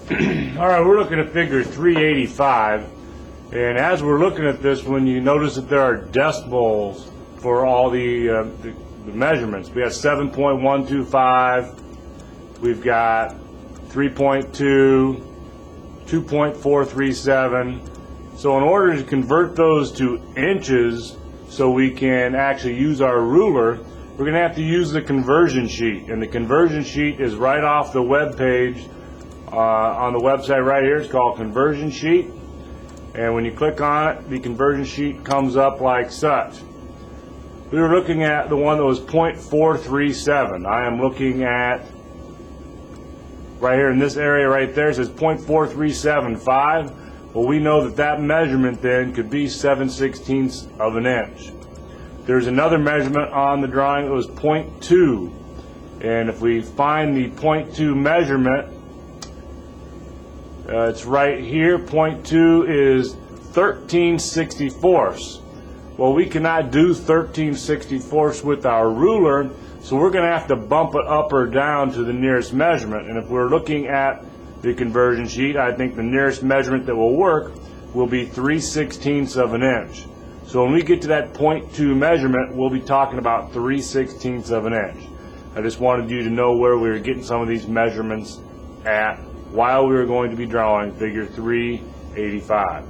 All right, we're looking at figure 385, and as we're looking at this one, you notice that there are decimals for all the measurements. We got 7.125, we've got 3.2, 2.437. So in order to convert those to inches so we can actually use our ruler, we're going to have to use the conversion sheet, and the conversion sheet is right off the web page on the website right here. It's called Conversion Sheet, and when you click on it, the conversion sheet comes up like such. We were looking at the one that was 0.437. I am looking at right here in this area right there. It says 0.4375. Well, we know that that measurement then could be 7/16 of an inch. There's another measurement on the drawing that was 0.2, and if we find the 0.2 measurement, it's right here. 0.2 is 13/64. Well, we cannot do 13/64 with our ruler, so we're going to have to bump it up or down to the nearest measurement. And if we're looking at the conversion sheet, I think the nearest measurement that will work will be 3/16 of an inch. So when we get to that 0.2 measurement, we'll be talking about 3/16 of an inch. I just wanted you to know where we were getting some of these measurements at while we were going to be drawing figure 385.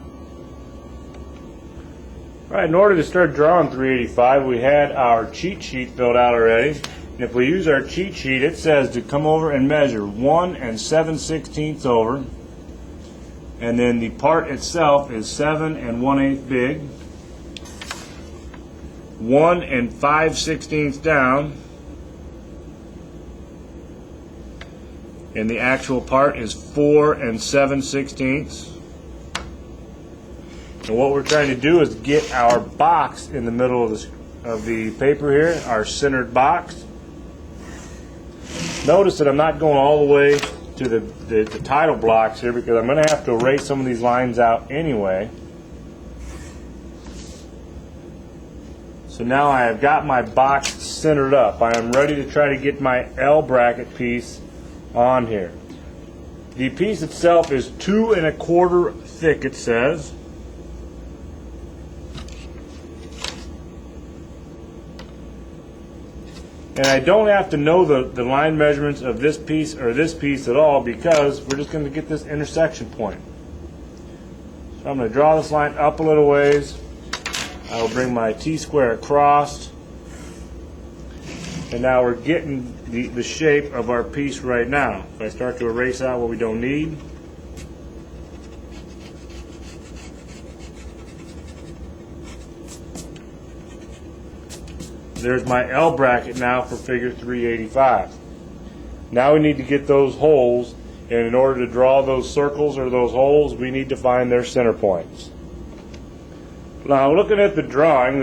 All right, in order to start drawing 385, we had our cheat sheet filled out already. And if we use our cheat sheet, it says to come over and measure 1 7/16 over, and then the part itself is 7 1/8 big, 1 5/16 down, and the actual part is 4 7/16. And what we're trying to do is get our box in the middle of the paper here, our centered box. Notice that I'm not going all the way to the title blocks here because I'm going to have to erase some of these lines out anyway. So now I have got my box centered up. I am ready to try to get my L bracket piece on here. The piece itself is 2 1/4 thick, it says. And I don't have to know the line measurements of this piece or this piece at all because we're just going to get this intersection point. So I'm going to draw this line up a little ways. I will bring my T-square across. And now we're getting the shape of our piece right now. If I start to erase out what we don't need. There's my L bracket now for figure 385. Now we need to get those holes, and in order to draw those circles or those holes, we need to find their center points. Now looking at the drawing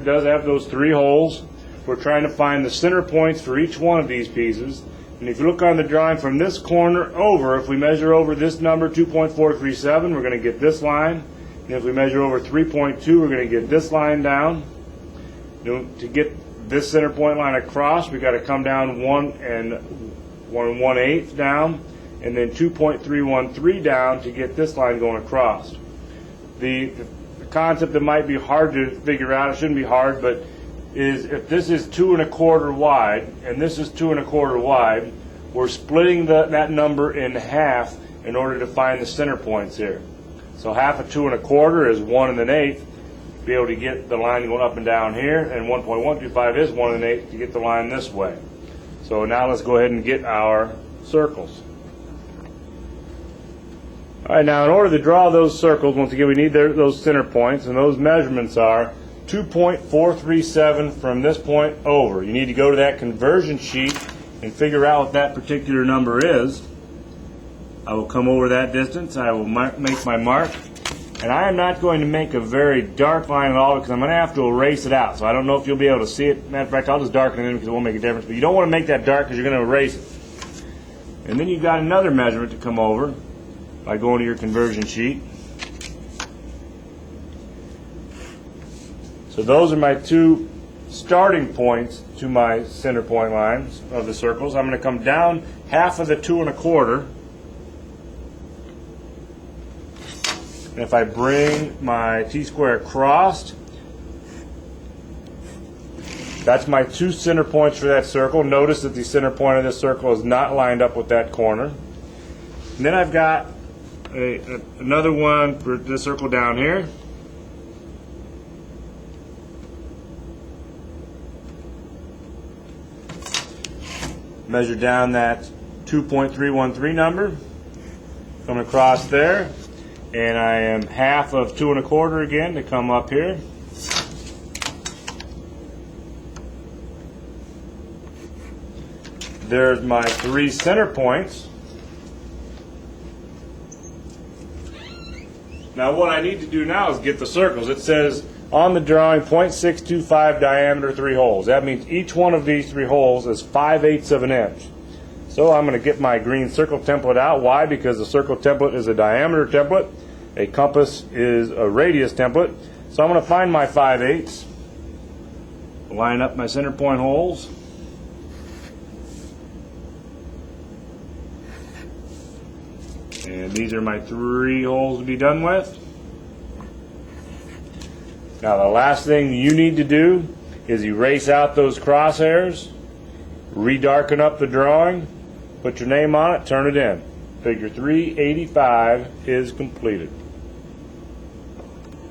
does have those 3 holes. We're trying to find the center points for each one of these pieces. And if you look on the drawing from this corner over, if we measure over this number 2.437, we're going to get this line. And if we measure over 3.2, we're going to get this line down. To get this center point line across, we've got to come down 1 1/8 down, and then 2.313 down to get this line going across. The concept that might be hard to figure out, it shouldn't be hard, but is if this is 2 1/4 wide and this is 2 1/4 wide, we're splitting that number in half in order to find the center points here. So half of 2 1/4 is 1 1/8. Be able to get the line going up and down here, and 1.125 is 1 1/8 to get the line this way. So now let's go ahead and get our circles. All right, now in order to draw those circles, once again we need those center points, and those measurements are 2.437 from this point over. You need to go to that conversion sheet and figure out what that particular number is. I will come over that distance, I will make my mark. And I am not going to make a very dark line at all because I'm going to have to erase it out. So I don't know if you'll be able to see it. Matter of fact, I'll just darken it in because it won't make a difference. But you don't want to make that dark because you're going to erase it. And then you've got another measurement to come over by going to your conversion sheet. So those are my 2 starting points to my center point lines of the circles. I'm going to come down half of the 2 1/4. And if I bring my T-square across, that's my 2 center points for that circle. Notice that the center point of this circle is not lined up with that corner. And then I've got another one for this circle down here. Measure down that 2.313 number. Come across there. And I am half of 2 1/4 again to come up here. There's my 3 center points. Now what I need to do now is get the circles. It says on the drawing 0.625 diameter 3 holes. That means each one of these 3 holes is 5/8 of an inch. So I'm going to get my green circle template out. Why? Because the circle template is a diameter template. A compass is a radius template. So I'm going to find my 5/8, line up my center point holes. And these are my 3 holes to be done with. Now the last thing you need to do is erase out those crosshairs, redarken up the drawing, put your name on it, turn it in. Figure 385 is completed.